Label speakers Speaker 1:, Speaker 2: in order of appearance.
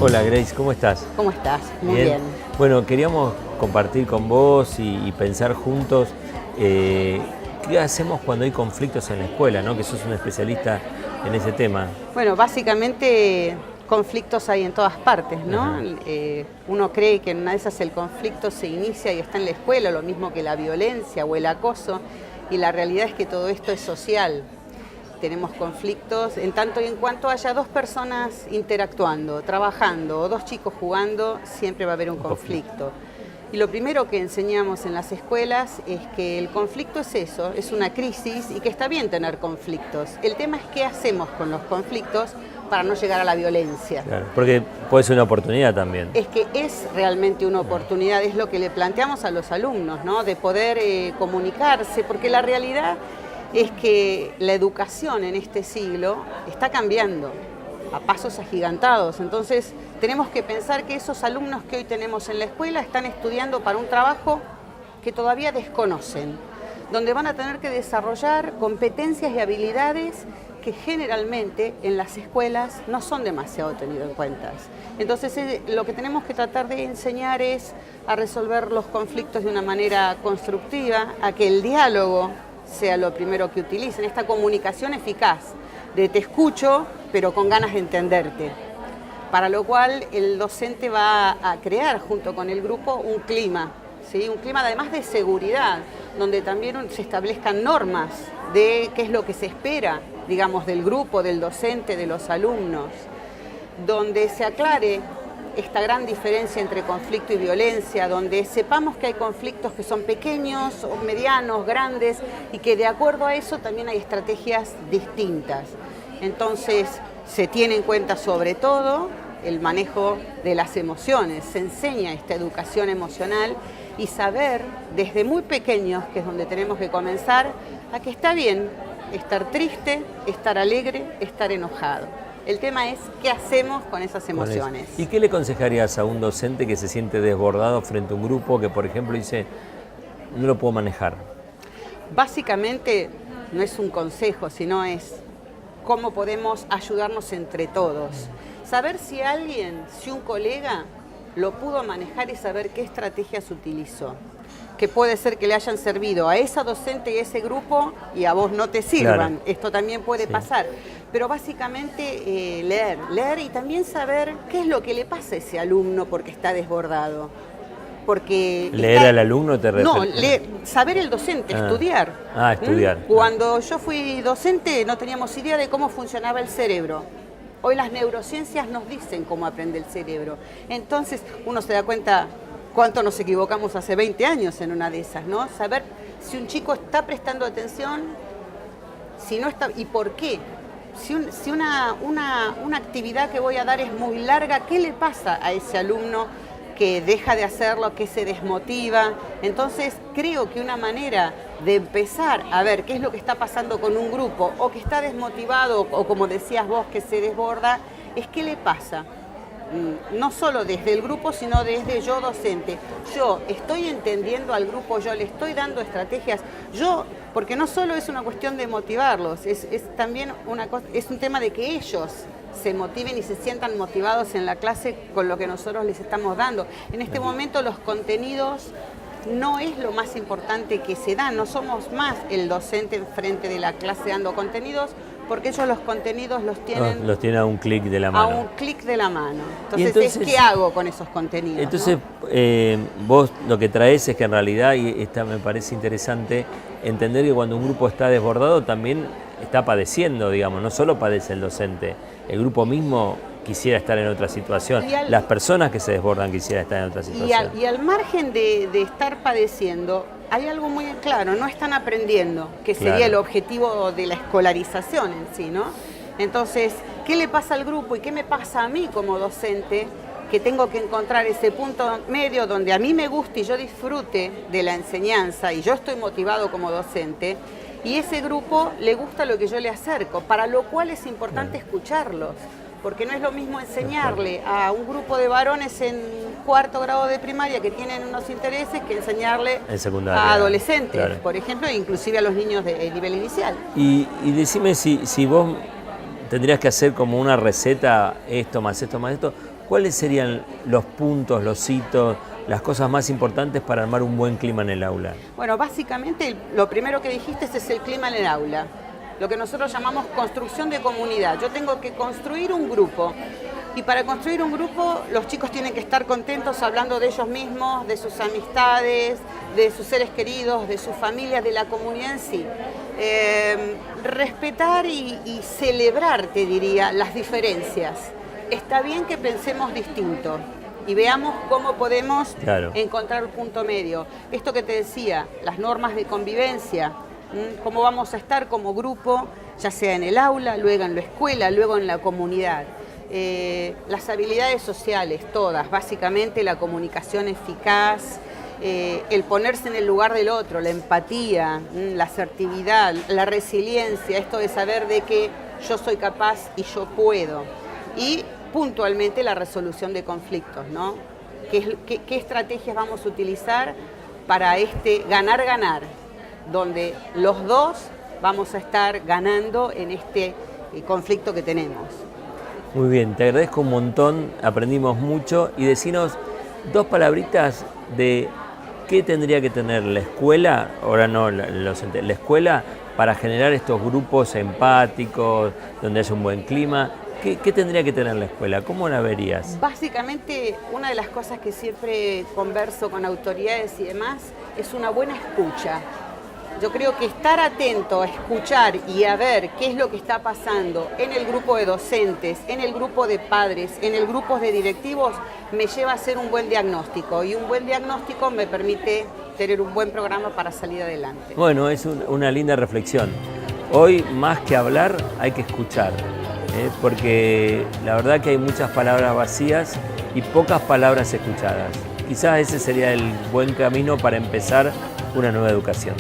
Speaker 1: Hola Grace, ¿cómo estás?
Speaker 2: ¿Cómo estás? Muy bien.
Speaker 1: Bueno, queríamos compartir con vos y pensar juntos qué hacemos cuando hay conflictos en la escuela, ¿no? Que sos un especialista en ese tema.
Speaker 2: Bueno, básicamente conflictos hay en todas partes, ¿no? Uno cree que en una de esas el conflicto se inicia y está en la escuela, lo mismo que la violencia o el acoso, y la realidad es que todo esto es social. Tenemos conflictos en tanto y en cuanto haya dos personas interactuando, trabajando o dos chicos jugando, siempre va a haber un conflicto. Y lo primero que enseñamos en las escuelas es que el conflicto es eso, es una crisis y que está bien tener conflictos. El tema es qué hacemos con los conflictos para no llegar a la violencia.
Speaker 1: Claro, porque puede ser una oportunidad también.
Speaker 2: Es que es realmente una oportunidad, es lo que le planteamos a los alumnos, ¿no? De poder comunicarse, porque la realidad es que la educación en este siglo está cambiando a pasos agigantados. Entonces tenemos que pensar que esos alumnos que hoy tenemos en la escuela están estudiando para un trabajo que todavía desconocen, donde van a tener que desarrollar competencias y habilidades que generalmente en las escuelas no son demasiado tenidas en cuenta. Entonces lo que tenemos que tratar de enseñar es a resolver los conflictos de una manera constructiva, a que el diálogo sea lo primero que utilicen, esta comunicación eficaz, de te escucho, pero con ganas de entenderte. Para lo cual el docente va a crear junto con el grupo un clima, ¿sí? Un clima además de seguridad, donde también se establezcan normas de qué es lo que se espera, digamos, del grupo, del docente, de los alumnos, donde se aclare esta gran diferencia entre conflicto y violencia, donde sepamos que hay conflictos que son pequeños, o medianos, grandes, y que de acuerdo a eso también hay estrategias distintas. Entonces, se tiene en cuenta sobre todo el manejo de las emociones, se enseña esta educación emocional y saber desde muy pequeños, que es donde tenemos que comenzar, a que está bien estar triste, estar alegre, estar enojado. El tema es qué hacemos con esas emociones.
Speaker 1: ¿Y qué le aconsejarías a un docente que se siente desbordado frente a un grupo que, por ejemplo, dice, no lo puedo manejar?
Speaker 2: Básicamente no es un consejo, sino es cómo podemos ayudarnos entre todos. Saber si un colega lo pudo manejar y saber qué estrategias utilizó. Que puede ser que le hayan servido a esa docente y a ese grupo y a vos no te sirvan. Claro. Esto también puede pasar. Pero básicamente leer y también saber qué es lo que le pasa a ese alumno porque está desbordado. Porque
Speaker 1: ¿Leer al alumno te refieres?
Speaker 2: No, saber el docente, estudiar.
Speaker 1: Estudiar.
Speaker 2: Cuando yo fui docente no teníamos idea de cómo funcionaba el cerebro. Hoy las neurociencias nos dicen cómo aprende el cerebro. Entonces uno se da cuenta cuánto nos equivocamos hace 20 años en una de esas, ¿no? Saber si un chico está prestando atención, si no está, y por qué. Si una actividad que voy a dar es muy larga, ¿qué le pasa a ese alumno que deja de hacerlo, que se desmotiva? Entonces creo que una manera de empezar a ver qué es lo que está pasando con un grupo, o que está desmotivado, o como decías vos, que se desborda, es qué le pasa. No solo desde el grupo, sino desde yo docente. Yo estoy entendiendo al grupo, yo le estoy dando estrategias, porque no solo es una cuestión de motivarlos, es también es un tema de que ellos se motiven y se sientan motivados en la clase con lo que nosotros les estamos dando. En este momento los contenidos no es lo más importante que se da, no somos más el docente enfrente de la clase dando contenidos, porque ellos los contenidos los tienen
Speaker 1: a un clic de la mano.
Speaker 2: A un clic de la mano. Entonces, ¿qué hago con esos contenidos?
Speaker 1: Entonces, ¿no? Vos lo que traes es que en realidad, y esta me parece interesante, entender que cuando un grupo está desbordado también está padeciendo, digamos, no solo padece el docente, el grupo mismo quisiera estar en otra situación, las personas que se desbordan quisieran estar en otra situación.
Speaker 2: Y al margen de estar padeciendo, hay algo muy claro, no están aprendiendo, que sería el objetivo de la escolarización en sí, ¿no? Entonces, ¿qué le pasa al grupo y qué me pasa a mí como docente? Que tengo que encontrar ese punto medio donde a mí me guste y yo disfrute de la enseñanza y yo estoy motivado como docente, y ese grupo le gusta lo que yo le acerco, para lo cual es importante escucharlos. porque no es lo mismo enseñarle a un grupo de varones en 4º grado de primaria que tienen unos intereses que enseñarle a adolescentes, claro, por ejemplo, e inclusive a los niños de nivel inicial.
Speaker 1: Y decime si vos tendrías que hacer como una receta, esto más esto más esto, ¿cuáles serían los puntos, los hitos, las cosas más importantes para armar un buen clima en el aula?
Speaker 2: Bueno, básicamente lo primero que dijiste es el clima en el aula, lo que nosotros llamamos construcción de comunidad. Yo tengo que construir un grupo y para construir un grupo los chicos tienen que estar contentos hablando de ellos mismos, de sus amistades, de sus seres queridos, de sus familias, de la comunidad en sí. Respetar y celebrar, te diría, las diferencias. Está bien que pensemos distinto y veamos cómo podemos encontrar el punto medio. Esto que te decía, las normas de convivencia, cómo vamos a estar como grupo, ya sea en el aula, luego en la escuela, luego en la comunidad. Las habilidades sociales, todas, básicamente la comunicación eficaz, el ponerse en el lugar del otro, la empatía, la asertividad, la resiliencia, esto de saber de que yo soy capaz y yo puedo. Y puntualmente la resolución de conflictos, ¿no? ¿Qué estrategias vamos a utilizar para este ganar-ganar? Donde los dos vamos a estar ganando en este conflicto que tenemos.
Speaker 1: Muy bien, te agradezco un montón, aprendimos mucho y decinos 2 palabritas de qué tendría que tener la escuela, ahora no, la escuela para generar estos grupos empáticos, donde haya un buen clima. ¿Qué tendría que tener la escuela? ¿Cómo la verías?
Speaker 2: Básicamente, una de las cosas que siempre converso con autoridades y demás es una buena escucha. Yo creo que estar atento a escuchar y a ver qué es lo que está pasando en el grupo de docentes, en el grupo de padres, en el grupo de directivos, me lleva a hacer un buen diagnóstico. Y un buen diagnóstico me permite tener un buen programa para salir adelante.
Speaker 1: Bueno, es una linda reflexión. Hoy, más que hablar, hay que escuchar. Porque la verdad que hay muchas palabras vacías y pocas palabras escuchadas. Quizás ese sería el buen camino para empezar una nueva educación.